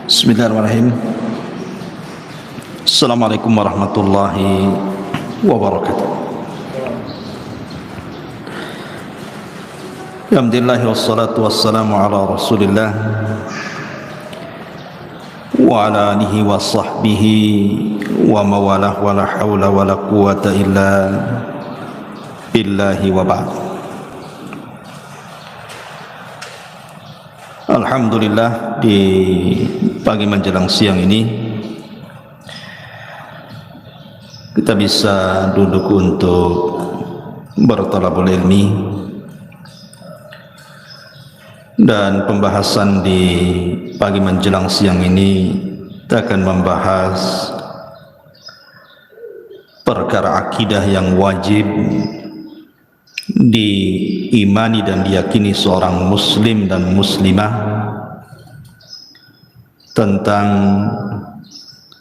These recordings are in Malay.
Bismillahirrahmanirrahim. Assalamualaikum warahmatullahi wabarakatuh. Alhamdulillah wassalatu wassalamu ala Rasulillah wa ala alihi wa sahbihi wa mawalah wa la hawla wa la quwata illa billahi wa ba'd. Alhamdulillah, di pagi menjelang siang ini kita bisa duduk untuk berthalabul ilmi, dan pembahasan di pagi menjelang siang ini kita akan membahas perkara akidah yang wajib diimani dan diyakini seorang muslim dan muslimah, tentang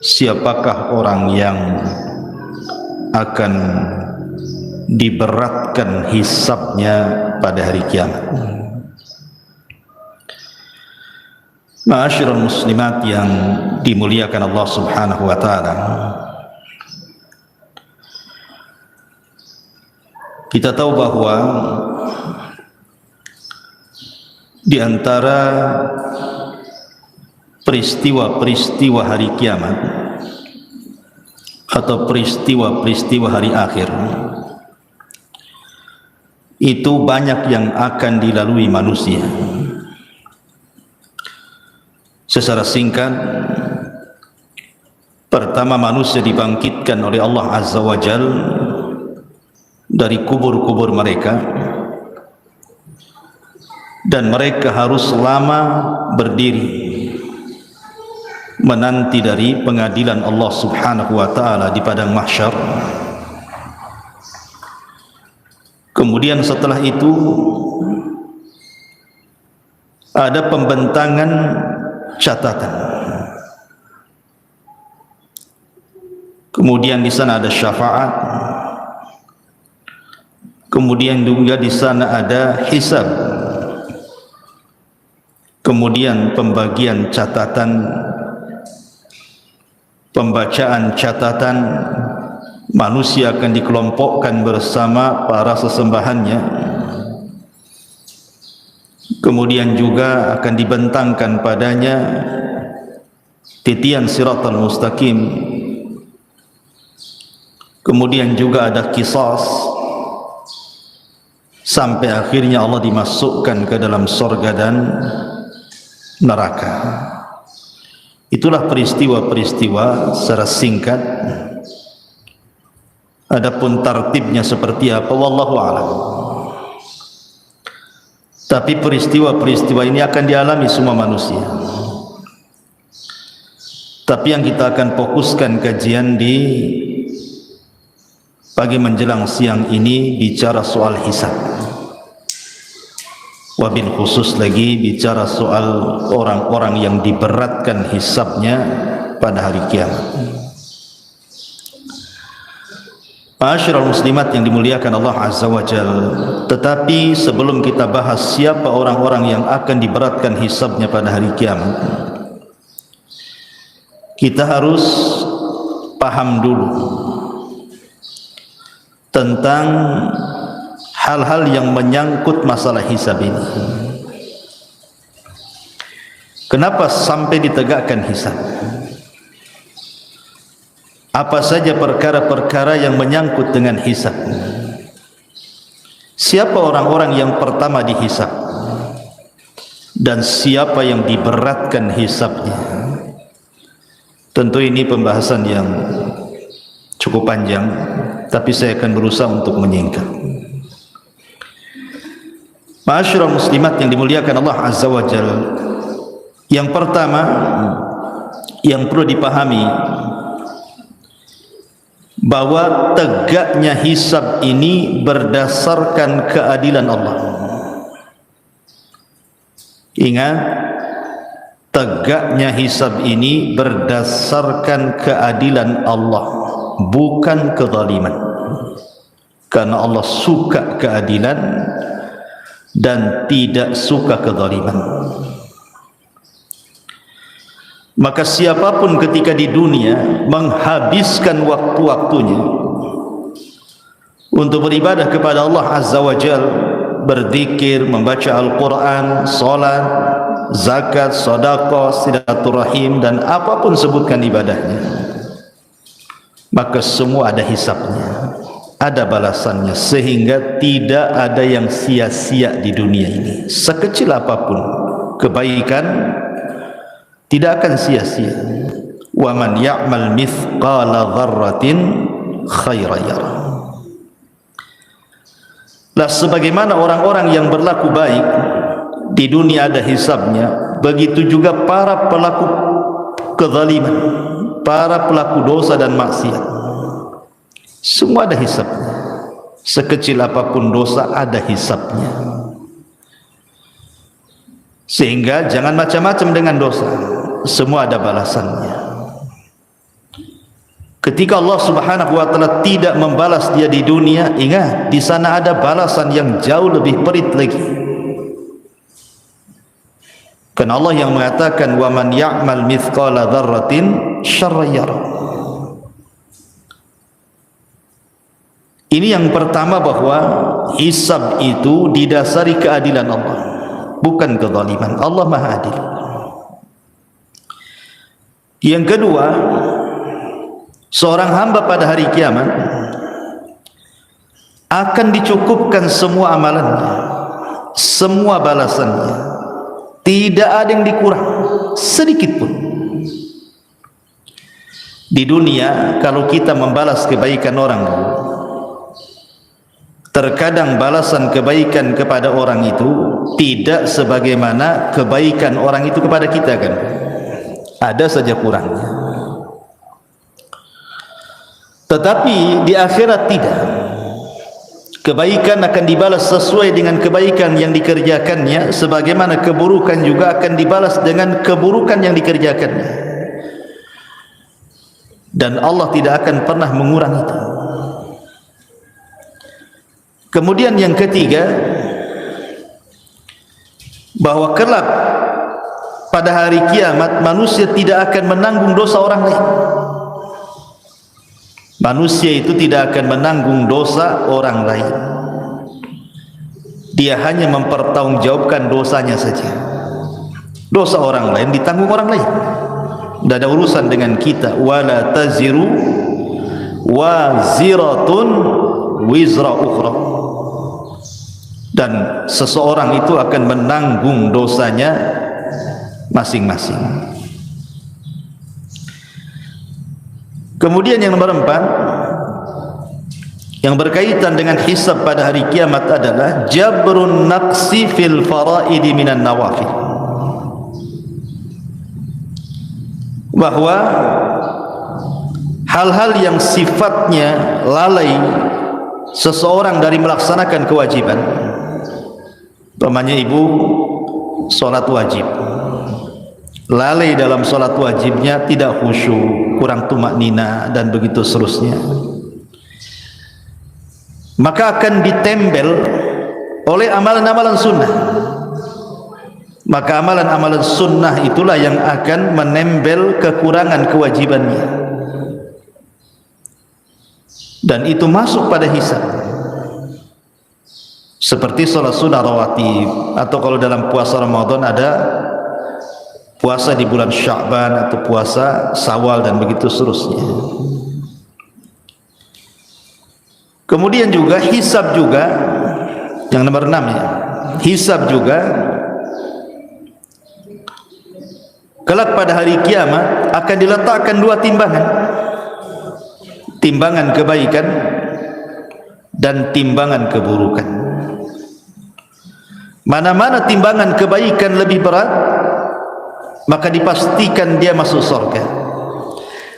siapakah orang yang akan diberatkan hisabnya pada hari kiamat. Ma'asyiral muslimat yang dimuliakan Allah Subhanahu wa taala, kita tahu bahwa di antara peristiwa-peristiwa hari kiamat atau peristiwa-peristiwa hari akhir itu banyak yang akan dilalui manusia. Secara singkat, pertama, manusia dibangkitkan oleh Allah Azza wa Jalla dari kubur-kubur mereka, dan mereka harus lama berdiri menanti dari pengadilan Allah Subhanahu wa taala di padang mahsyar. Kemudian setelah itu ada pembentangan catatan. Kemudian di sana ada syafaat. Kemudian juga di sana ada hisab. Kemudian pembagian catatan, pembacaan catatan, manusia akan dikelompokkan bersama para sesembahannya. Kemudian juga akan dibentangkan padanya titian siratal mustaqim. Kemudian juga ada qisas, sampai akhirnya Allah dimasukkan ke dalam surga dan neraka. Itulah peristiwa-peristiwa secara singkat. Adapun tartibnya seperti apa, wallahu a'lam. Tapi peristiwa-peristiwa ini akan dialami semua manusia. Tapi yang kita akan fokuskan kajian di pagi menjelang siang ini bicara soal hisab. Wabil khusus lagi bicara soal orang-orang yang diberatkan hisabnya pada hari kiamat. Ma'asyiral muslimat yang dimuliakan Allah Azza wa Jalla, tetapi sebelum kita bahas siapa orang-orang yang akan diberatkan hisabnya pada hari kiamat, kita harus paham dulu tentang hal-hal yang menyangkut masalah hisab ini. Kenapa sampai ditegakkan hisab? Apa saja perkara-perkara yang menyangkut dengan hisab? Siapa orang-orang yang pertama dihisab? Dan siapa yang diberatkan hisabnya? Tentu ini pembahasan yang cukup panjang, tapi saya akan berusaha untuk menyingkat. Ma'asyiral muslimat yang dimuliakan Allah Azza wa Jalla, yang pertama yang perlu dipahami bahwa tegaknya hisab ini berdasarkan keadilan Allah. Ingat, tegaknya hisab ini berdasarkan keadilan Allah, bukan kezaliman. Karena Allah suka keadilan dan tidak suka kezaliman. Maka siapapun ketika di dunia menghabiskan waktu-waktunya untuk beribadah kepada Allah Azza wa Jal, berzikir, membaca Al-Quran, salat, zakat, sedekah, silaturahim, dan apapun sebutkan ibadahnya, maka semua ada hisabnya, ada balasannya, sehingga tidak ada yang sia-sia di dunia ini. Sekecil apapun kebaikan tidak akan sia-sia. Wa man ya'mal mithqala dzarratin khairan yarah. Lah sebagaimana orang-orang yang berlaku baik di dunia ada hisabnya, begitu juga para pelaku kezaliman, para pelaku dosa dan maksiat, semua ada hisabnya. Sekecil apapun dosa ada hisabnya. Sehingga jangan macam-macam dengan dosa, semua ada balasannya. Ketika Allah Subhanahu wa taala tidak membalas dia di dunia, ingat di sana ada balasan yang jauh lebih perit lagi. Karena Allah yang mengatakan wa man ya'mal mithqala dzarratin syarran yarah. Ini yang pertama, bahwa hisab itu didasari keadilan Allah, bukan kezaliman. Allah Maha Adil. Yang kedua, seorang hamba pada hari kiamat akan dicukupkan semua amalannya, semua balasannya, tidak ada yang dikurang sedikit pun. Di dunia kalau kita membalas kebaikan orang, terkadang balasan kebaikan kepada orang itu tidak sebagaimana kebaikan orang itu kepada kita, kan? Ada saja kurangnya. Tetapi di akhirat tidak. Kebaikan akan dibalas sesuai dengan kebaikan yang dikerjakannya, sebagaimana keburukan juga akan dibalas dengan keburukan yang dikerjakannya. Dan Allah tidak akan pernah mengurangi itu. Kemudian yang ketiga, bahwa kelak pada hari kiamat manusia tidak akan menanggung dosa orang lain. Manusia itu tidak akan menanggung dosa orang lain. Dia hanya mempertanggungjawabkan dosanya saja. Dosa orang lain ditanggung orang lain. Tidak ada urusan dengan kita. Wala taziru waziratun wizra ukhra. Dan seseorang itu akan menanggung dosanya masing-masing. Kemudian yang nomor 4, yang berkaitan dengan hisab pada hari kiamat adalah jabrun naqsi fil faraidi minan nawafil. Bahwa hal-hal yang sifatnya lalai seseorang dari melaksanakan kewajiban, umpamanya ibu sholat wajib, lalai dalam sholat wajibnya, tidak khusyuk, kurang tumak nina, dan begitu seterusnya, maka akan ditempel oleh amalan-amalan sunnah. Maka amalan-amalan sunnah itulah yang akan menempel kekurangan kewajibannya, dan itu masuk pada hisab. Seperti sholat sunnah rawatib, atau kalau dalam puasa Ramadan ada puasa di bulan Sya'ban atau puasa Syawal, dan begitu seterusnya. Kemudian juga hisab juga, yang nomor 6 ya, hisab juga kelak pada hari kiamat akan diletakkan 2 timbangan, timbangan kebaikan dan timbangan keburukan. Mana-mana timbangan kebaikan lebih berat, maka dipastikan dia masuk surga.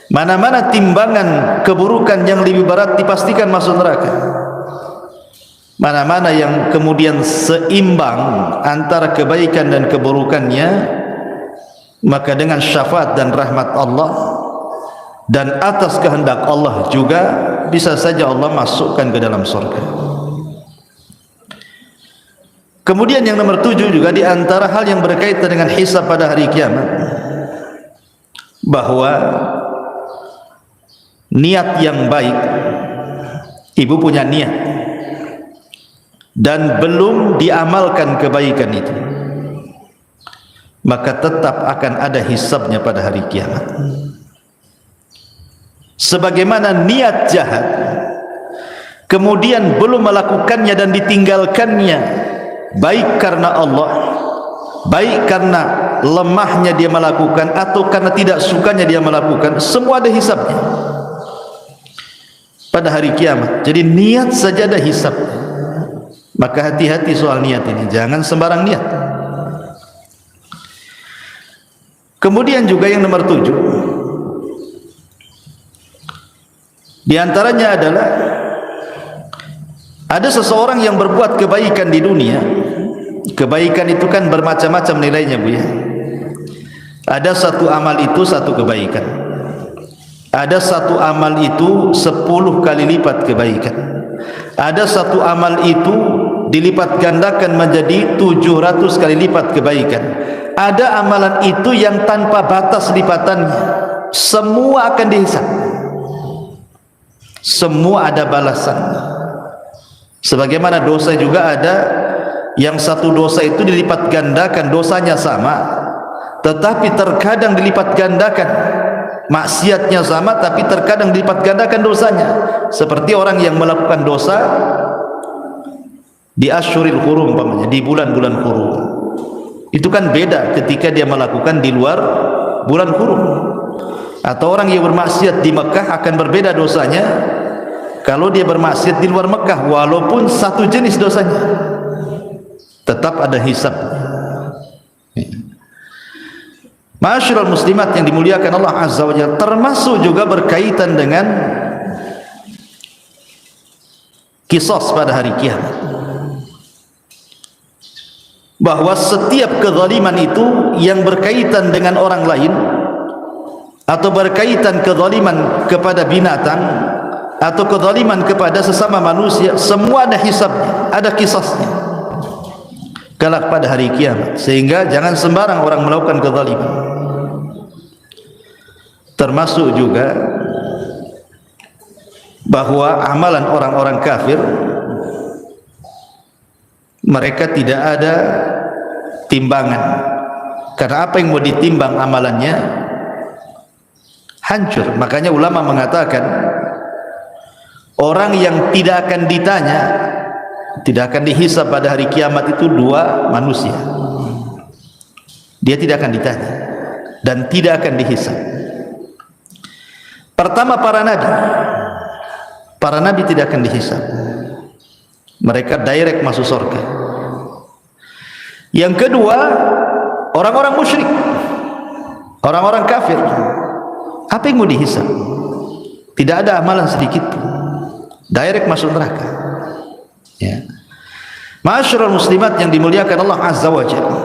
Mana-mana timbangan keburukan yang lebih berat, dipastikan masuk neraka. Mana-mana yang kemudian seimbang antara kebaikan dan keburukannya, maka dengan syafaat dan rahmat Allah dan atas kehendak Allah juga bisa saja Allah masukkan ke dalam surga. Kemudian yang nomor 7 juga di antara hal yang berkaitan dengan hisab pada hari kiamat bahwa niat yang baik, ibu punya niat dan belum diamalkan kebaikan itu, maka tetap akan ada hisabnya pada hari kiamat. Sebagaimana niat jahat kemudian belum melakukannya dan ditinggalkannya, baik karena Allah, baik karena lemahnya dia melakukan atau karena tidak sukanya dia melakukan, semua ada hisabnya pada hari kiamat. Jadi niat saja ada hisabnya. Maka hati-hati soal niat ini, jangan sembarang niat. Kemudian juga yang nomor 7, di antaranya adalah ada seseorang yang berbuat kebaikan di dunia. Kebaikan itu kan bermacam-macam nilainya, Bu ya. Ada satu amal itu satu kebaikan. Ada satu amal itu 10 kali lipat kebaikan. Ada satu amal itu dilipat gandakan menjadi 700 kali lipat kebaikan. Ada amalan itu yang tanpa batas lipatannya. Semua akan dihisab. Semua ada balasan. Sebagaimana dosa juga ada yang satu dosa itu dilipat gandakan, dosanya sama, tetapi terkadang dilipat gandakan. Maksiatnya sama tapi terkadang dilipat gandakan dosanya. Seperti orang yang melakukan dosa di asyuril hurum, umpamanya di bulan-bulan hurum, itu kan beda ketika dia melakukan di luar bulan hurum. Atau orang yang bermaksiat di Mekah akan berbeda dosanya kalau dia bermaksiat di luar Mekah, walaupun satu jenis dosanya, tetap ada hisab. Ma'asyiral muslimat yang dimuliakan Allah Azza wa Jalla, termasuk juga berkaitan dengan qisas pada hari kiamat, bahwa setiap kezaliman itu yang berkaitan dengan orang lain atau berkaitan kezaliman kepada binatang atau kezaliman kepada sesama manusia, semua ada hisabnya, ada qisasnya kelak pada hari kiamat. Sehingga jangan sembarang orang melakukan kezaliman. Termasuk juga bahwa amalan orang-orang kafir, mereka tidak ada timbangan, karena apa yang mau ditimbang amalannya hancur. Makanya ulama mengatakan orang yang tidak akan ditanya, tidak akan dihisab pada hari kiamat itu dua manusia. Dia tidak akan ditanya dan tidak akan dihisab. Pertama, para nabi. Para nabi tidak akan dihisab, mereka direct masuk surga. Yang kedua, orang-orang musyrik, orang-orang kafir, apa yang mau dihisab? Tidak ada amalan sedikit pun, direct masuk neraka. Ya. Ma'asyiral muslimat yang dimuliakan Allah Azza wa Jalla.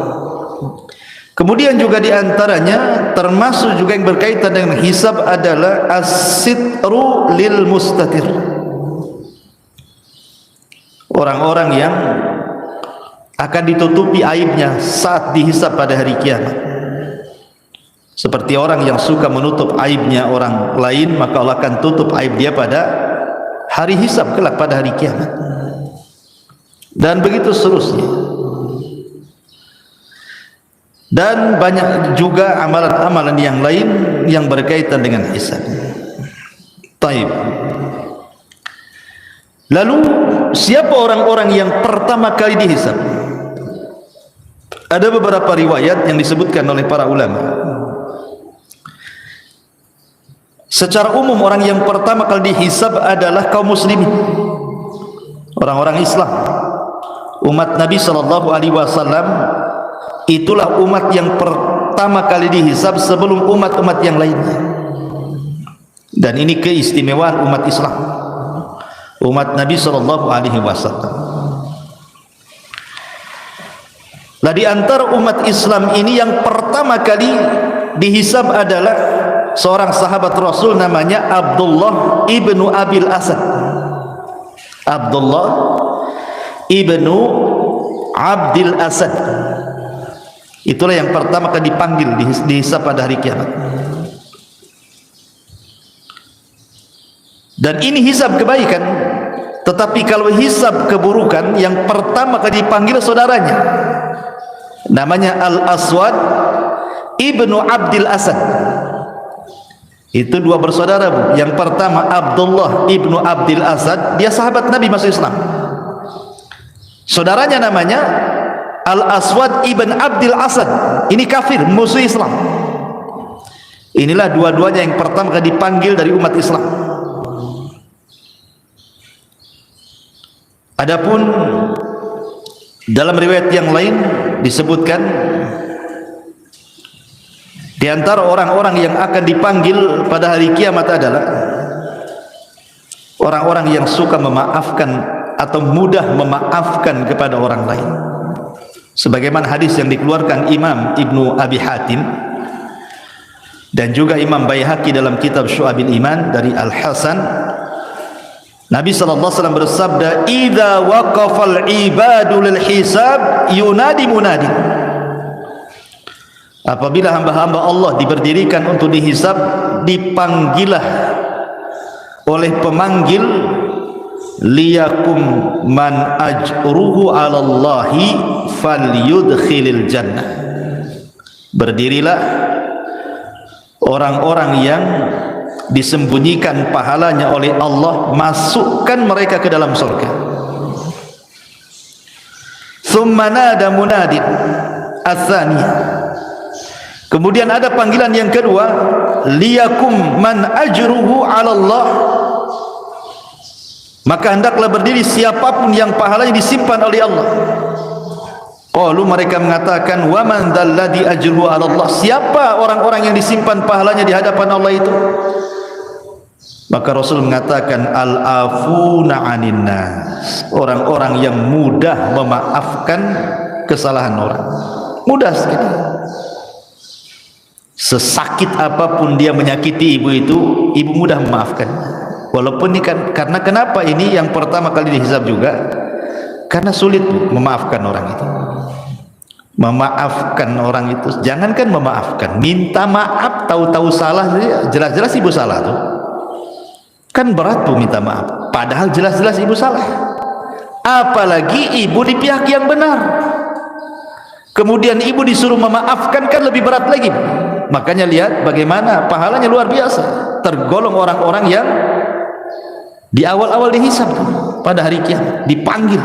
Kemudian juga diantaranya termasuk juga yang berkaitan dengan hisab adalah as-sitru lil mustatir. Orang-orang yang akan ditutupi aibnya saat dihisab pada hari kiamat. Seperti orang yang suka menutup aibnya orang lain, maka Allah akan tutup aib dia pada hari hisab kelak pada hari kiamat. Dan begitu seterusnya. Dan banyak juga amalan-amalan yang lain yang berkaitan dengan hisab. Taib. Lalu siapa orang-orang yang pertama kali dihisab? Ada beberapa riwayat yang disebutkan oleh para ulama. Secara umum orang yang pertama kali dihisab adalah kaum muslimin, orang-orang Islam, umat Nabi sallallahu alaihi wasallam. Itulah umat yang pertama kali dihisab sebelum umat-umat yang lainnya. Dan ini keistimewaan umat Islam, umat Nabi sallallahu alaihi wasallam. Lah di antara umat Islam ini yang pertama kali dihisab adalah seorang sahabat Rasul, namanya Abdullah ibnu Abil Asad. Abdullah ibnu Abdil Asad. Itulah yang pertama kali dipanggil dihisab pada hari kiamat. Dan ini hisab kebaikan. Tetapi kalau hisab keburukan, yang pertama kali dipanggil saudaranya, namanya Al-Aswad ibnu Abdil Asad. Itu dua bersaudara, Bu. Yang pertama Abdullah ibnu Abdil Asad, dia sahabat Nabi masuk Islam. Saudaranya namanya Al-Aswad ibn Abdil Asad, ini kafir, musuh Islam. Inilah dua-duanya yang pertama kali dipanggil dari umat Islam. Adapun dalam riwayat yang lain disebutkan di antara orang-orang yang akan dipanggil pada hari kiamat adalah orang-orang yang suka memaafkan atau mudah memaafkan kepada orang lain. Sebagaimana hadis yang dikeluarkan Imam Ibnu Abi Hatim dan juga Imam Baihaqi dalam kitab Syu'abil Iman dari Al-Hasan, Nabi SAW bersabda, "Idza waqafal ibadu lil hisab yunadi munadi." Apabila hamba-hamba Allah diberdirikan untuk dihisab, dipanggillah oleh pemanggil, liyakum man ajruhu 'ala Allahi falyudkhilil jannah. Berdirilah orang-orang yang disembunyikan pahalanya oleh Allah, masukkan mereka ke dalam surga. Thumma nada munadin ats-tsani. Kemudian ada panggilan yang kedua, liyakum man ajruhu 'ala Allah. Maka hendaklah berdiri siapapun yang pahalanya disimpan oleh Allah. Qalu, mereka mengatakan, wa man dzalladzi ajruhu 'ala Allah. Siapa orang-orang yang disimpan pahalanya di hadapan Allah itu? Maka Rasul mengatakan, al-afuna 'anin nas, orang-orang yang mudah memaafkan kesalahan orang. Mudah sekali. Sesakit apapun dia menyakiti ibu itu, ibu mudah memaafkan. Walaupun ini kan, karena kenapa ini yang pertama kali dihisab juga? Karena sulit memaafkan orang itu. Memaafkan orang itu, jangankan memaafkan, minta maaf, tahu-tahu salah, jelas-jelas ibu salah tuh. Kan berat tuh minta maaf, padahal jelas-jelas ibu salah. Apalagi ibu di pihak yang benar, kemudian ibu disuruh memaafkan, kan lebih berat lagi. Makanya lihat bagaimana pahalanya luar biasa. Tergolong orang-orang yang di awal-awal dihisab pada hari kiamat, dipanggil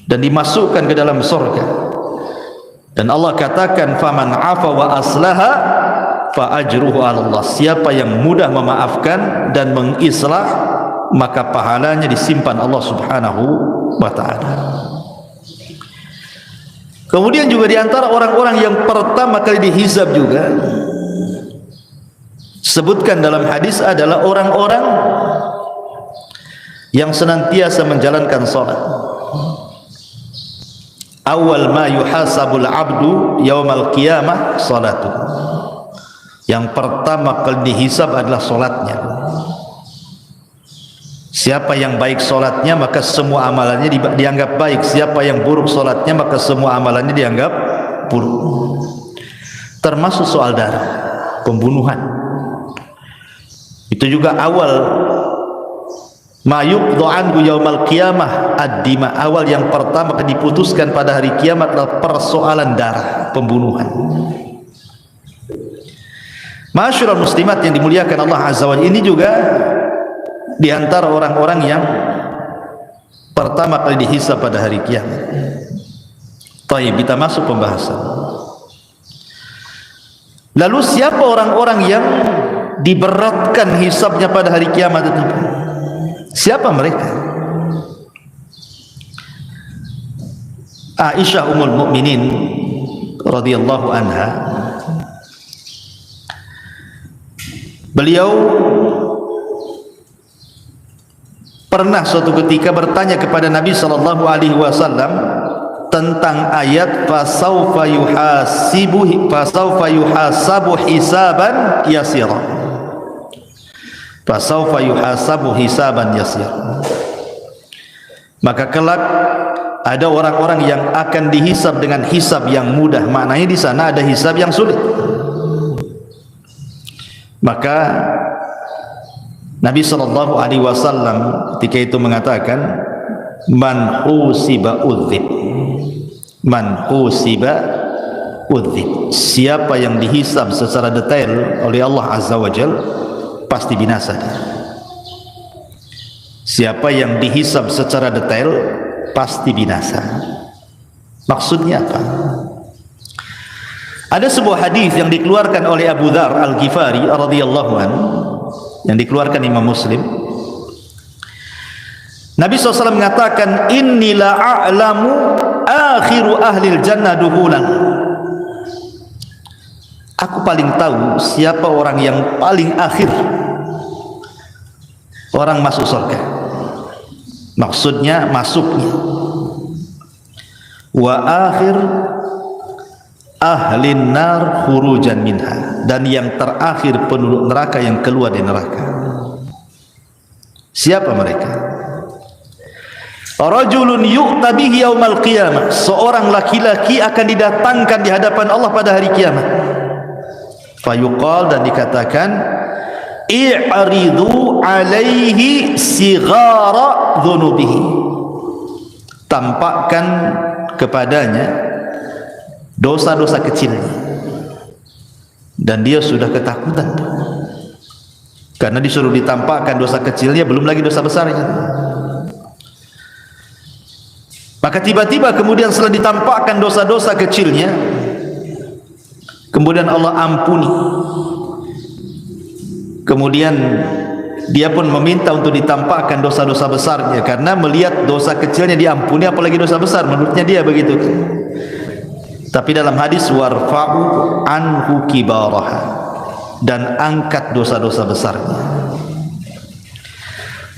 dan dimasukkan ke dalam surga. Dan Allah katakan, faman afa wa aslaha fa ajruhu 'ala Allah. Siapa yang mudah memaafkan dan mengislah, maka pahalanya disimpan Allah Subhanahu wa taala. Kemudian juga di antara orang-orang yang pertama kali dihisab juga sebutkan dalam hadis adalah orang-orang yang senantiasa menjalankan salat. Awal ma yuhasabul abdu yaumal qiyamah salatu. Yang pertama kali dihisab adalah salatnya. Siapa yang baik salatnya, maka semua amalannya dianggap baik. Siapa yang buruk salatnya, maka semua amalannya dianggap buruk. Termasuk soal darah, pembunuhan. Itu juga awal mayuk do'anku yaumal qiyamah ad-dima. Awal yang pertama diputuskan pada hari kiamat adalah persoalan darah, pembunuhan. Masyarul muslimat yang dimuliakan Allah Azza wa Jalla, ini juga di antara orang-orang yang pertama kali dihisab pada hari kiamat. Baik, kita masuk pembahasan. Lalu siapa orang-orang yang diberatkan hisabnya pada hari kiamat itu? Siapa mereka? Aisyah Ummul Mukminin radhiyallahu anha, beliau pernah suatu ketika bertanya kepada Nabi sallallahu alaihi wasallam tentang ayat fasaufa yuhasabu hisaban yasira. Fasaufa yuhasabu hisaban yasir. Maka kelak ada orang-orang yang akan dihisab dengan hisab yang mudah. Maknanya di sana ada hisab yang sulit. Maka Nabi SAW ketika itu mengatakan, man usiba udzib, man usiba udzib, siapa yang dihisab secara detail oleh Allah Azza wa Jal pasti binasa dia. Siapa yang dihisab secara detail pasti binasa. Maksudnya apa? Ada sebuah hadis yang dikeluarkan oleh Abu Dzar Al-Ghifari radhiyallahu anhu, yang dikeluarkan Imam Muslim. Nabi SAW mengatakan, inni la a'lamu akhiru ahlil jannah duhulan. Aku paling tahu siapa orang yang paling akhir orang masuk surga. Maksudnya masuknya. Wa akhir ahlin nar khurujan minha, dan yang terakhir penduduk neraka yang keluar dari neraka. Siapa mereka? Rajulun yu'ta bihi yaumal qiyamah, seorang laki-laki akan didatangkan di hadapan Allah pada hari kiamat. Fayuqal, dan dikatakan, i'ridu alaihi sighara dhunubihi, tampakkan kepadanya dosa-dosa kecilnya. Dan dia sudah ketakutan karena disuruh ditampakkan dosa kecilnya, belum lagi dosa besarnya. Maka tiba-tiba kemudian setelah ditampakkan dosa-dosa kecilnya, kemudian Allah ampuni. Kemudian dia pun meminta untuk ditampakkan dosa-dosa besarnya, karena melihat dosa kecilnya diampuni, apalagi dosa besar, menurutnya dia begitu. Tapi dalam hadis, warfa'u anhu kibaraha, dan angkat dosa-dosa besarnya.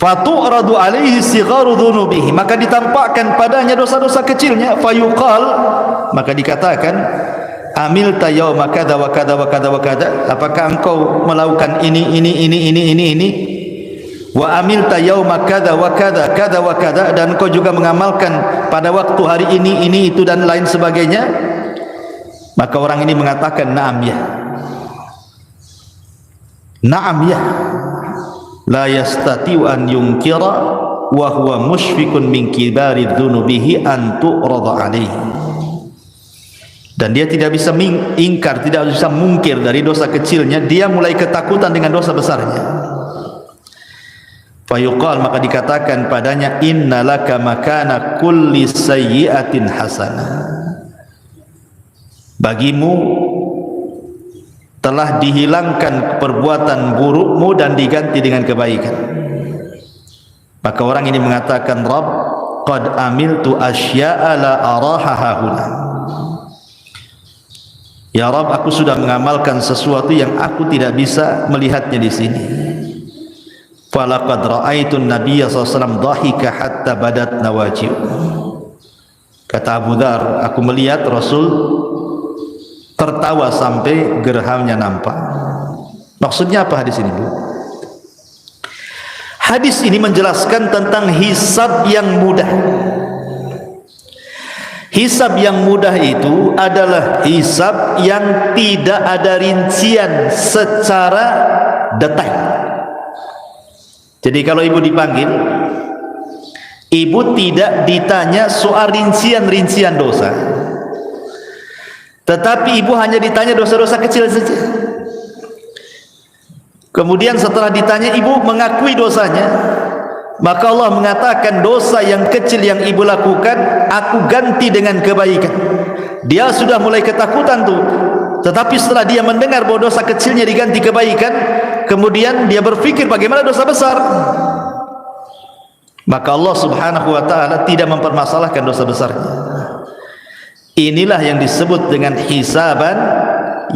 Fatu'radu alaihi sigharu dhunubihi, maka ditampakkan padanya dosa-dosa kecilnya. Fayuqal, maka dikatakan, amilta yauma kadza wa kadza wa kadza wa kadza, apakah engkau melakukan ini wa amilta yauma kadza wa kadza kadza wa kadza, dan engkau juga mengamalkan pada waktu hari ini itu dan lain sebagainya. Maka orang ini mengatakan, na'am ya, na'am ya, la yastati'u an yunkira wa huwa mushfiqun min kibari dhunubihi an tu'rada alaihi. Dan dia tidak bisa ingkar, tidak bisa mungkir dari dosa kecilnya, dia mulai ketakutan dengan dosa besarnya. Fayuqal, maka dikatakan padanya, innalaka makana kulli sayyi'atin hasanah, bagimu telah dihilangkan perbuatan burukmu dan diganti dengan kebaikan. Maka orang ini mengatakan, Rabb, qad amiltu asya'a la araha hahuna, ya Rabb, aku sudah mengamalkan sesuatu yang aku tidak bisa melihatnya di sini. Falaqad ra'aitun nabiyya sallallahu alaihi wasallam dhahika hatta badat nawajib. Kata Abu Dzar, aku melihat Rasul tertawa sampai gerahmnya nampak. Maksudnya apa hadis ini, Bu? Hadis ini menjelaskan tentang hisab yang mudah. Hisab yang mudah itu adalah hisab yang tidak ada rincian secara detail. Jadi kalau ibu dipanggil, ibu tidak ditanya soal rincian-rincian dosa, tetapi ibu hanya ditanya dosa-dosa kecil saja. Kemudian setelah ditanya, ibu mengakui dosanya, maka Allah mengatakan, dosa yang kecil yang ibu lakukan aku ganti dengan kebaikan. Dia sudah mulai ketakutan tuh, tetapi setelah dia mendengar bahwa dosa kecilnya diganti kebaikan, kemudian dia berpikir bagaimana dosa besar. Maka Allah Subhanahu wa ta'ala tidak mempermasalahkan dosa besarnya. Inilah yang disebut dengan hisaban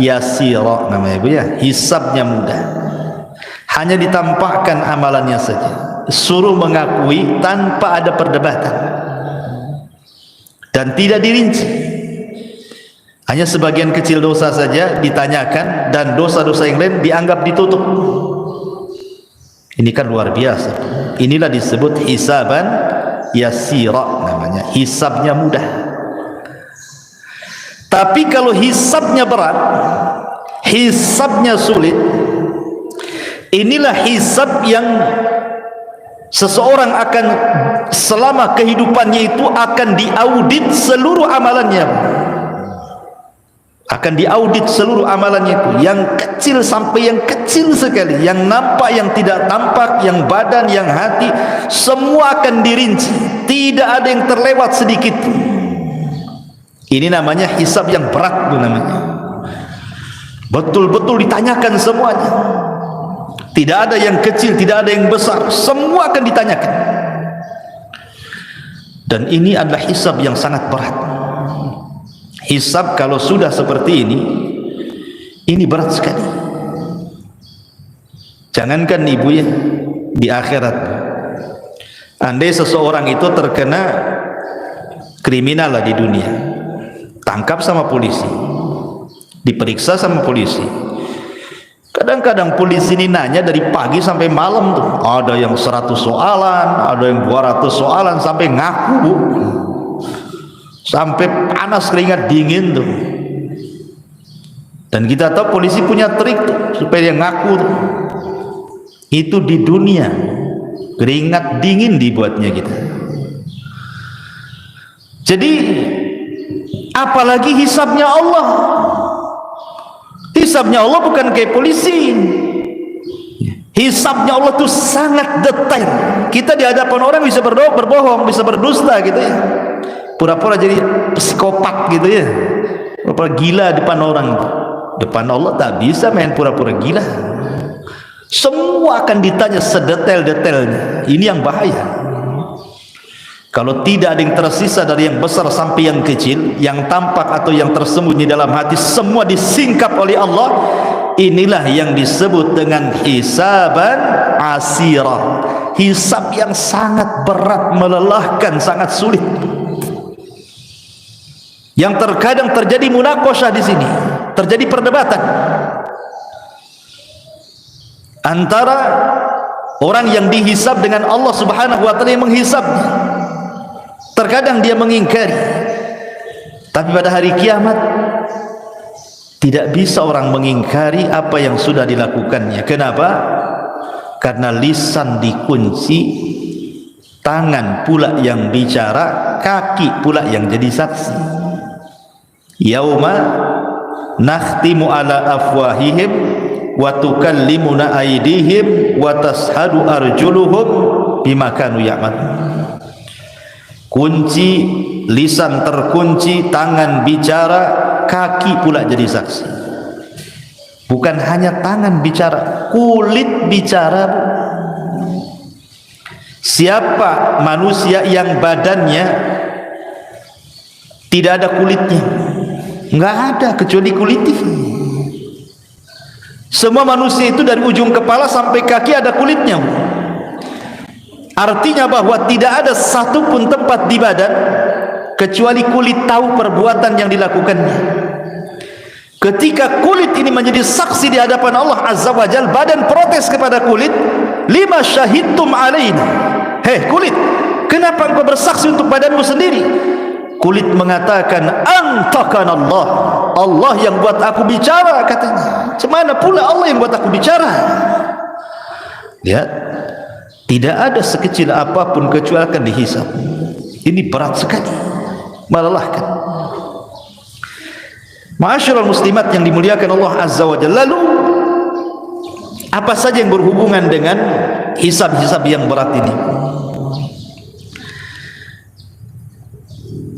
yasira, namanya, Bu, ya, hisabnya mudah. Hanya ditampakkan amalannya saja, suruh mengakui tanpa ada perdebatan, dan tidak dirinci. Hanya sebagian kecil dosa saja ditanyakan, dan dosa-dosa yang lain dianggap ditutup. Ini kan luar biasa. Inilah disebut hisaban yasira, namanya, hisabnya mudah. Tapi kalau hisabnya berat, hisabnya sulit, Inilah hisab yang seseorang akan selama kehidupannya itu akan diaudit seluruh amalannya, akan diaudit seluruh amalannya itu, yang kecil sampai yang kecil sekali, yang nampak, yang tidak tampak, yang badan, yang hati, semua akan dirinci, tidak ada yang terlewat sedikit. Ini namanya hisab yang berat, itu namanya. Betul-betul ditanyakan semuanya. Tidak ada yang kecil, tidak ada yang besar, semua akan ditanyakan. Dan ini adalah hisab yang sangat berat. Hisab kalau sudah seperti ini berat sekali. Jangankan ibu ya, di akhirat, andai seseorang itu terkena kriminal lah di dunia, tangkap sama polisi, diperiksa sama polisi. Kadang-kadang polisi ini nanya dari pagi sampai malam tuh. Ada yang 100 soalan, ada yang 200 soalan, sampai ngaku, sampai panas keringat dingin tuh. Dan kita tahu polisi punya trik tuh, supaya dia ngaku tuh. Itu di dunia, keringat dingin dibuatnya kita. Jadi apalagi hisabnya Allah. Hisabnya Allah bukan kayak polisi. Hisabnya Allah itu sangat detail. Kita di hadapan orang bisa berbohong, bisa berdusta gitu ya, pura-pura jadi psikopat gitu ya, pura-pura gila depan orang. Depan Allah tak bisa main pura-pura gila. Semua akan ditanya sedetail-detailnya. Ini yang bahaya. Kalau tidak ada yang tersisa dari yang besar sampai yang kecil, yang tampak atau yang tersembunyi dalam hati, semua disingkap oleh Allah. Inilah yang disebut dengan hisaban asira, hisab yang sangat berat, melelahkan, sangat sulit. Yang terkadang terjadi munaqashah di sini, terjadi perdebatan antara orang yang dihisab dengan Allah Subhanahu wa taala yang menghisabnya. Terkadang dia mengingkari, tapi pada hari kiamat tidak bisa orang mengingkari apa yang sudah dilakukannya. Kenapa? Karena lisan dikunci, tangan pula yang bicara, kaki pula yang jadi saksi. Yauma nakhtimu ala afwahihim wa tukallimuna aydihim wa tashhadu arjuluhum bima kanu ya'malun. Kunci, lisan terkunci, tangan bicara, kaki pula jadi saksi. Bukan hanya tangan bicara, kulit bicara. Siapa manusia yang badannya tidak ada kulitnya? Enggak ada kecuali kulit. Semua manusia itu dari ujung kepala sampai kaki ada kulitnya. Artinya bahwa tidak ada satupun tempat di badan kecuali kulit tahu perbuatan yang dilakukannya. Ketika kulit ini menjadi saksi di hadapan Allah Azza wa Jalla, badan protes kepada kulit, lima syahidtum alaina. Hei kulit, kenapa engkau bersaksi untuk badanmu sendiri? Kulit mengatakan, antakan Allah, Allah yang buat aku bicara, katanya. Semana pula Allah yang buat aku bicara? Lihat, tidak ada sekecil apapun kecuali akan dihisab. Ini berat sekali, melelahkan. Ma'asyiral muslimat yang dimuliakan Allah Azza wa Jalla. Lalu apa saja yang berhubungan dengan hisab-hisab yang berat ini?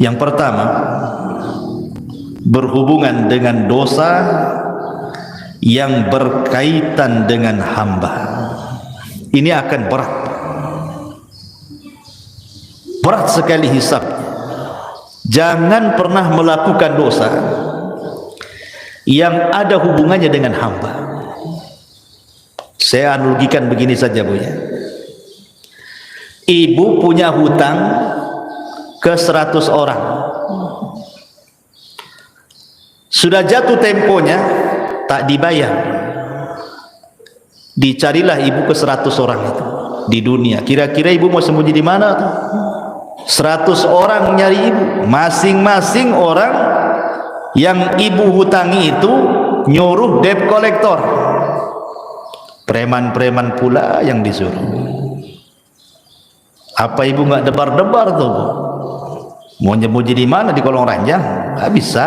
Yang pertama, berhubungan dengan dosa yang berkaitan dengan hamba. Ini akan berat. Berat sekali hisabnya. Jangan pernah melakukan dosa yang ada hubungannya dengan hamba. Saya analogikan begini saja, Bu ya. Ibu punya hutang ke 100 orang. Sudah jatuh temponya, tak dibayar. Dicarilah ibu ke 100 orang itu di dunia. Kira-kira ibu mau sembunyi di mana tuh? 100 orang nyari ibu. Masing-masing orang yang ibu hutangi itu nyuruh debt collector. Preman-preman pula yang disuruh. Apa ibu nggak debar-debar tuh, Bu? Mau nyembunyi di mana? Di kolong ranjang? Nggak bisa.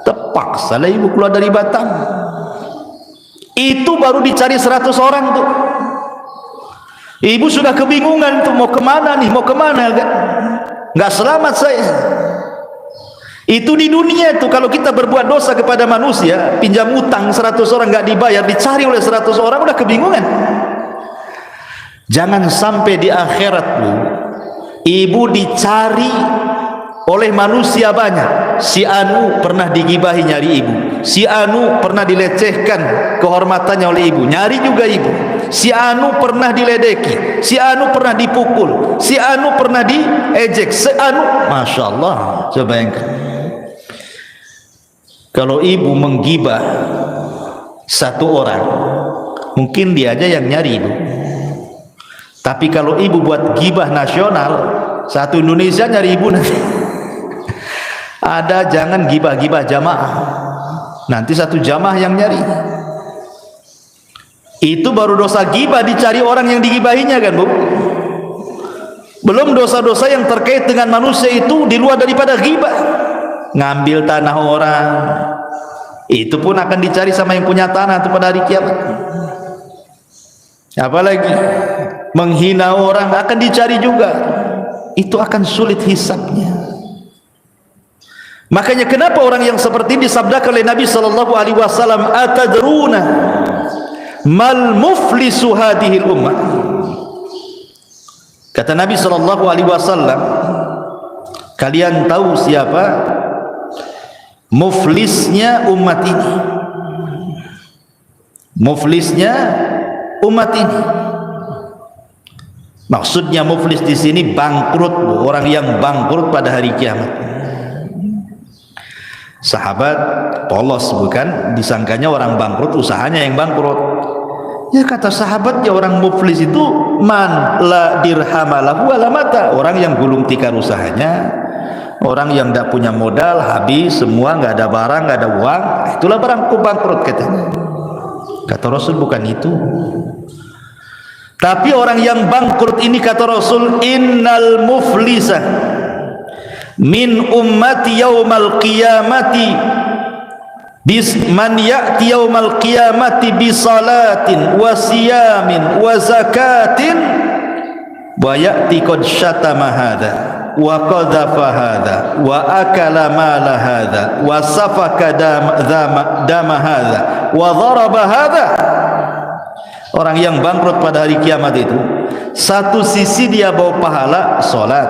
Terpaksa lah ibu keluar dari batang. Itu baru dicari 100 orang tuh. Ibu sudah kebingungan tuh, mau kemana nih, mau kemana? Nggak selamat saya. Itu di dunia tuh, kalau kita berbuat dosa kepada manusia, pinjam utang 100 orang nggak dibayar, dicari oleh 100 orang, udah kebingungan. Jangan sampai di akhirat, Bu, ibu dicari oleh manusia banyak. Si Anu pernah digibahi, nyari ibu. Si Anu pernah dilecehkan kehormatannya oleh ibu, nyari juga ibu. Si Anu pernah diledeki, si Anu pernah dipukul, si Anu pernah diejek, si Anu, Masya Allah. Coba bayangkan, kalau ibu menggibah satu orang, mungkin dia aja yang nyari ibu. Tapi kalau ibu buat gibah nasional, satu Indonesia nyari ibu nanti. Ada, jangan gibah-gibah jamaah, nanti satu jamaah yang nyari. Itu baru dosa gibah, dicari orang yang digibahinya kan, Bu. Belum dosa-dosa yang terkait dengan manusia itu di luar daripada gibah. Ngambil tanah orang, itu pun akan dicari sama yang punya tanah itu pada hari kiamat. Apalagi menghina orang akan dicari juga, itu akan sulit hisabnya. Makanya kenapa orang yang seperti ini disabdakan oleh Nabi sallallahu alaihi wasallam, atadruna mal muflisu hadhil ummah. Kata Nabi sallallahu alaihi wasallam, kalian tahu siapa muflisnya umat ini? Muflisnya umat ini, maksudnya muflis di sini bangkrut, Bu, orang yang bangkrut pada hari kiamat. Sahabat polos, bukan disangkanya orang bangkrut usahanya yang bangkrut. Ya kata sahabat, ya orang muflis itu man la dirhamalahu wala mata, orang yang gulung tikar usahanya, orang yang tidak punya modal, habis semua, nggak ada barang, nggak ada uang, itulah barangku bangkrut katanya. Kata Rasul, bukan itu. Tapi orang yang bangkrut ini, kata Rasul, innal muflisa min ummati yaumal qiyamati man ya'ti yaumal qiyamati bi salatin wa siyamin wa zakatin wa ya'ti qad syatama hadha wa qadhafa hadha wa akala mala hadha wa safaka dama hadha wa dharaba hadha. Orang yang bangkrut pada hari kiamat itu, satu sisi dia bawa pahala salat,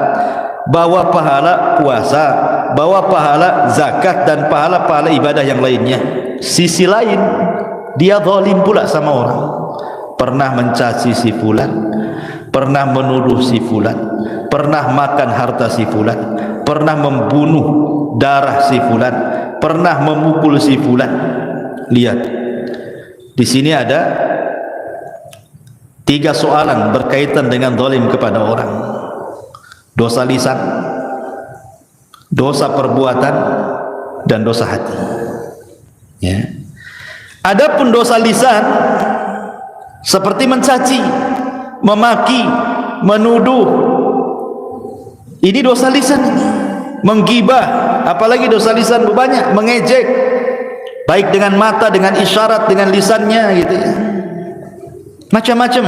bawa pahala puasa, bawa pahala zakat dan pahala-pahala ibadah yang lainnya. Sisi lain dia zalim pula sama orang, pernah mencaci si fulan, pernah menuduh si fulan, pernah makan harta si fulan, pernah membunuh darah si fulan, pernah memukul si fulan. Lihat, di sini ada 3 soalan berkaitan dengan zalim kepada orang. Dosa lisan, dosa perbuatan, dan dosa hati. Ya. Adapun dosa lisan seperti mencaci, memaki, menuduh, ini dosa lisan ini. Menggibah, apalagi dosa lisan banyak, mengejek, baik dengan mata, dengan isyarat, dengan lisannya gitu ya. Macam-macam.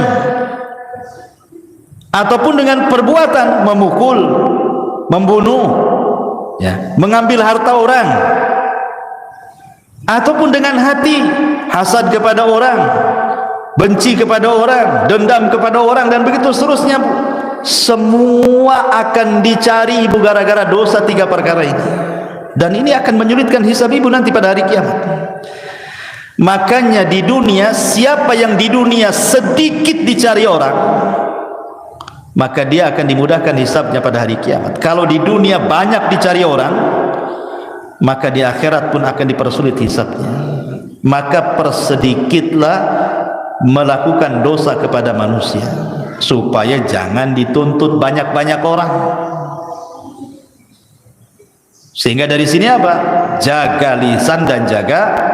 Ataupun dengan perbuatan, memukul, membunuh, ya, mengambil harta orang. Ataupun dengan hati, hasad kepada orang, benci kepada orang, dendam kepada orang, dan begitu seterusnya, Bu. Semua akan dicari ibu gara-gara dosa 3 perkara ini. Dan ini akan menyulitkan hisab ibu nanti pada hari kiamat. Makanya di dunia, siapa yang di dunia sedikit dicari orang, maka dia akan dimudahkan hisabnya pada hari kiamat. Kalau di dunia banyak dicari orang, maka di akhirat pun akan dipersulit hisabnya. Maka persedikitlah melakukan dosa kepada manusia, supaya jangan dituntut banyak-banyak orang. Sehingga dari sini apa? Jaga lisan dan jaga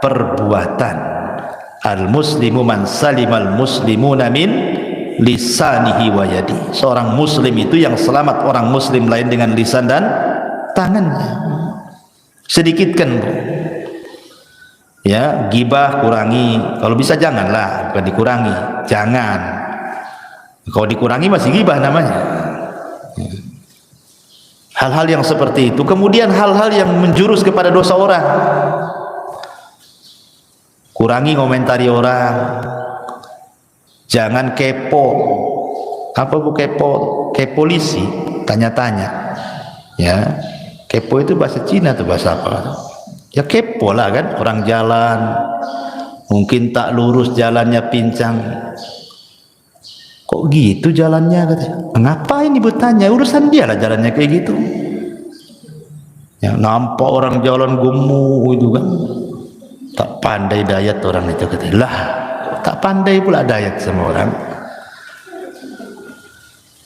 perbuatan. Al-muslimu man salimal muslimuna min lisanihi wa yadi. Seorang muslim itu yang selamat orang muslim lain dengan lisan dan tangannya. Sedikitkan, Bu. Ya, gibah kurangi. Kalau bisa janganlah, bukan dikurangi. Jangan. Kalau dikurangi masih gibah namanya. Hal-hal yang seperti itu. Kemudian hal-hal yang menjurus kepada dosa orang. Kurangi komentari orang. Jangan kepo. Apa Bu kepo? Kepolisi, tanya-tanya. Ya, kepo itu bahasa Cina tuh, bahasa apa? Ya kepo lah kan, orang jalan mungkin tak lurus jalannya, pincang. Kok gitu jalannya katanya? Ngapain ibu tanya? Urusan dia lah jalannya kayak gitu. Ya nampak orang jalan gemuk itu kan. Tak pandai dayat orang itu katanya. Lah, tak pandai pula dayat sama orang.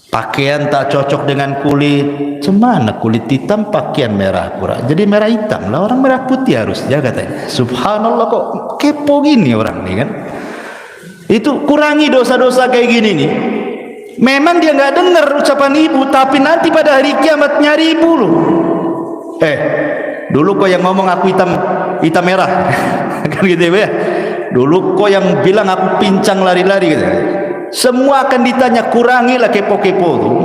Pakaian tak cocok dengan kulit. Cemana kulit hitam pakaian merah kurang. Jadi merah hitam lah, orang merah putih harusnya katanya. Subhanallah, kok kepo gini orang nih kan. Itu kurangi dosa-dosa kayak gini nih. Memang dia nggak dengar ucapan ibu, tapi nanti pada hari kiamat nyari ibu loh. Dulu kok yang ngomong aku hitam merah kan gitu ya. Dulu kok yang bilang aku pincang lari-lari gitu. Semua akan ditanya, kurangilah kepo-kepo tuh.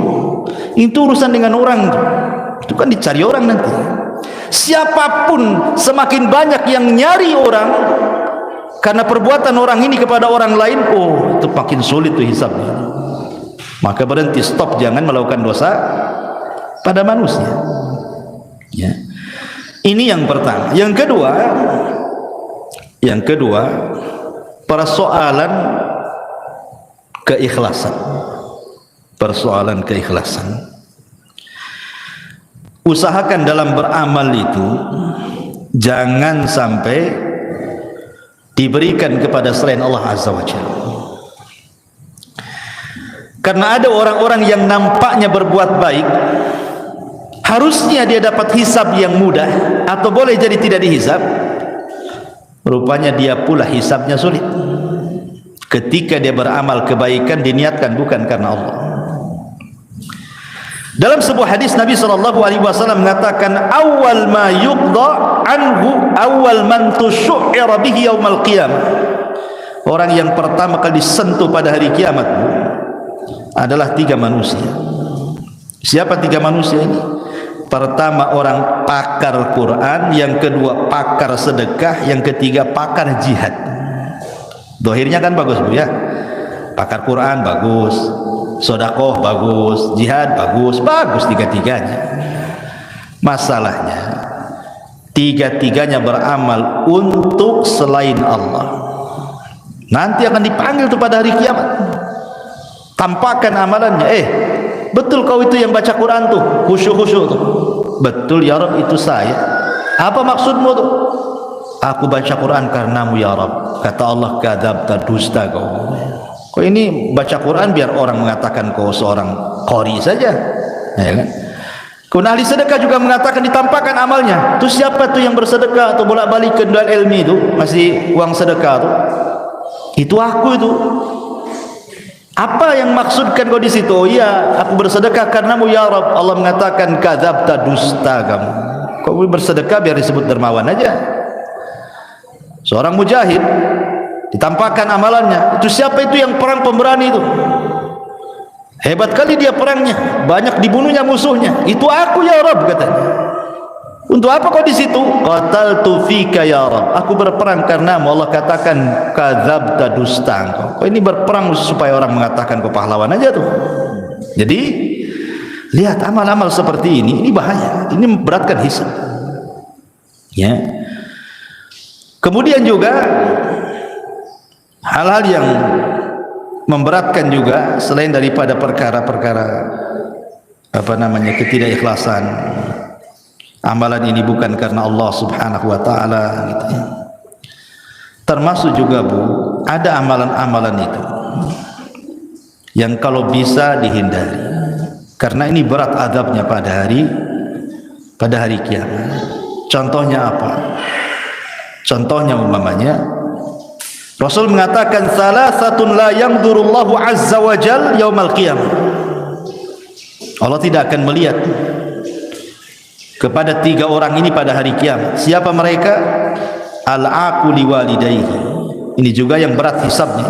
Itu urusan dengan orang tuh. Itu kan dicari orang nanti. Siapapun semakin banyak yang nyari orang karena perbuatan orang ini kepada orang lain, oh itu makin sulit tuh hisabnya. Maka berhenti, stop, jangan melakukan dosa pada manusia. Ya. Ini yang pertama. Yang kedua, persoalan keikhlasan. Persoalan keikhlasan. Usahakan dalam beramal itu jangan sampai diberikan kepada selain Allah Azza wa Jalla. Karena ada orang-orang yang nampaknya berbuat baik, harusnya dia dapat hisab yang mudah, atau boleh jadi tidak dihisab. Rupanya dia pula hisabnya sulit. Ketika dia beramal kebaikan diniatkan bukan karena Allah. Dalam sebuah hadis Nabi SAW mengatakan, awal ma yuqda anhu awal man tusyu'ira bihi yaumal qiyamah. Orang yang pertama kali disentuh pada hari kiamat adalah 3 manusia. Siapa 3 manusia ini? Pertama orang pakar Quran, yang kedua pakar sedekah, yang ketiga pakar jihad. Dohirnya kan bagus Bu ya. Pakar Quran bagus, sedekah bagus, jihad bagus, bagus tiga-tiganya. Masalahnya tiga-tiganya beramal untuk selain Allah. Nanti akan dipanggil tuh pada hari kiamat. Tampakkan amalannya. Betul kau itu yang baca Quran tuh, khusyuk-khusyuk tuh. Betul ya Rabb, itu saya. Apa maksudmu tuh? Aku baca Quran karenamu ya Rabb. Kata Allah, kadzabta, dusta kau. Kau ini baca Quran biar orang mengatakan kau seorang qori saja, ya kan? Kau ahli sedekah juga mengatakan ditampakkan amalnya. Terus siapa tuh yang bersedekah atau bolak-balik ke dual ilmi itu masih uang sedekah tuh? Itu aku itu. Apa yang maksudkan kau di situ? Oh iya, aku bersedekah karenamu ya Rabb. Allah mengatakan kadzabta, dusta kamu. Kau bersedekah biar disebut dermawan aja. Seorang mujahid ditampakkan amalannya. Itu siapa itu yang perang pemberani itu? Hebat kali dia perangnya, banyak dibunuhnya musuhnya. Itu aku ya Rabb katanya. Untuk apa kau di situ? Qataltu fika ya Rabb. Aku berperang karenamu. Allah katakan kadzabta, dusta engkau. Kau ini berperang supaya orang mengatakan kau pahlawan aja tuh. Jadi lihat amal-amal seperti ini bahaya. Ini memberatkan hisab. Ya. Kemudian juga hal-hal yang memberatkan juga selain daripada perkara-perkara ketidakikhlasan. Amalan ini bukan karena Allah Subhanahu wa taala gitu ya. Termasuk juga Bu, ada amalan-amalan itu yang kalau bisa dihindari. Karena ini berat azabnya pada hari kiamat. Contohnya apa? Contohnya umpamanya Rasul mengatakan salasatun la yanzurullahu azza wa jal yaumal qiyamah. Allah tidak akan melihat kepada 3 orang ini pada hari kiamat. Siapa mereka? Al-aqu liwalidayhi. Ini juga yang berat hisabnya.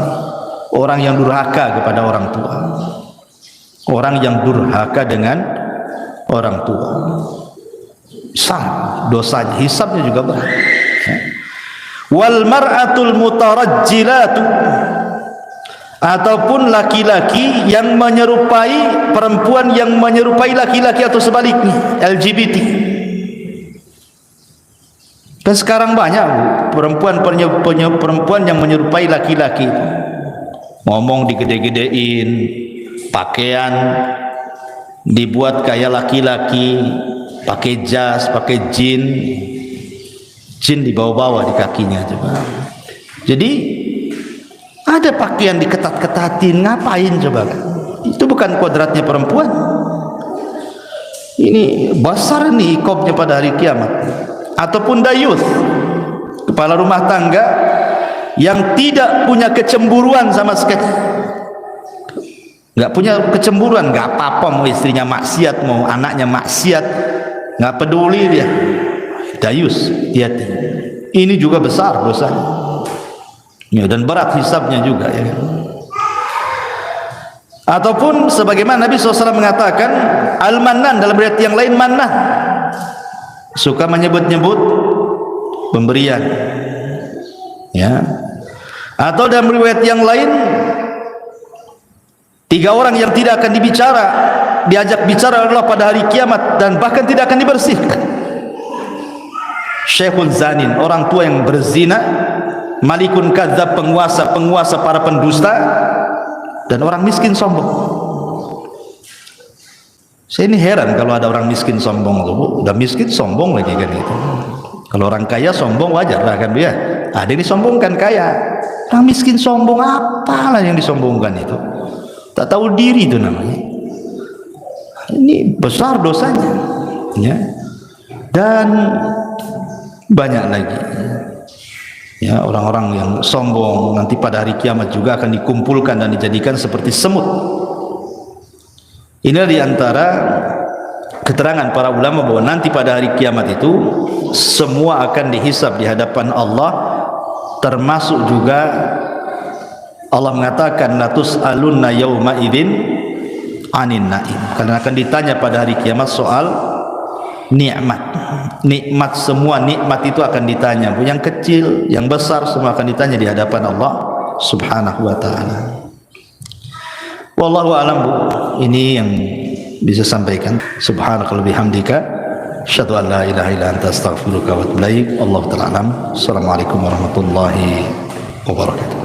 Orang yang durhaka kepada orang tua. Orang yang durhaka dengan orang tua. Besar dosanya, hisabnya juga berat. Wal mar'atul mutarajjilatu, ataupun laki-laki yang menyerupai perempuan yang menyerupai laki-laki atau sebaliknya, LGBT. Dan sekarang banyak perempuan yang menyerupai laki-laki, ngomong digede-gedein, pakaian dibuat kayak laki-laki, pakai jas, pakai jin dibawa-bawa di kakinya coba. Jadi ada pakaian diketat-ketatin, ngapain coba? Itu bukan kodratnya perempuan. Ini besar nih ikobnya pada hari kiamat. Ataupun dayuth, kepala rumah tangga yang tidak punya kecemburuan sama sekali. Nggak punya kecemburuan, nggak apa-apa mau istrinya maksiat, mau anaknya maksiat, nggak peduli dia. Dayus, hati-hati. Ini juga besar dosanya. Ya, dan berat hisabnya juga ya. Ataupun sebagaimana Nabi SAW mengatakan al-mannan, dalam riwayat yang lain mannan, suka menyebut-nyebut pemberian ya. Atau dalam riwayat yang lain 3 orang yang tidak akan diajak bicara Allah pada hari kiamat dan bahkan tidak akan dibersihkan. Syekhul zanin, orang tua yang berzina, malikun kadzab, penguasa para pendusta, dan orang miskin sombong. Saya ini heran kalau ada orang miskin sombong tuh, udah miskin sombong lagi kan gitu. Kalau orang kaya sombong wajar lah kan dia. Ada yang disombongkan kaya, orang miskin sombong, apalah yang disombongkan itu? Tak tahu diri itu namanya. Ini besar dosanya, ya. Dan banyak lagi, ya, orang-orang yang sombong nanti pada hari kiamat juga akan dikumpulkan dan dijadikan seperti semut. Inilah diantara keterangan para ulama bahwa nanti pada hari kiamat itu semua akan dihisab di hadapan Allah, termasuk juga Allah mengatakan latus alunna yauma idzin anin naim, karena akan ditanya pada hari kiamat soal nikmat. Semua nikmat itu akan ditanya, yang kecil, yang besar, semua akan ditanya di hadapan Allah Subhanahu wa ta'ala. Wallahu a'lam. Ini yang bisa sampaikan. Subhanakallahumma bihamdika asyhadu an la ilaha illa anta astaghfiruka wa atubu ilaik. Allahu ta'ala alam. Assalamualaikum warahmatullahi wabarakatuh.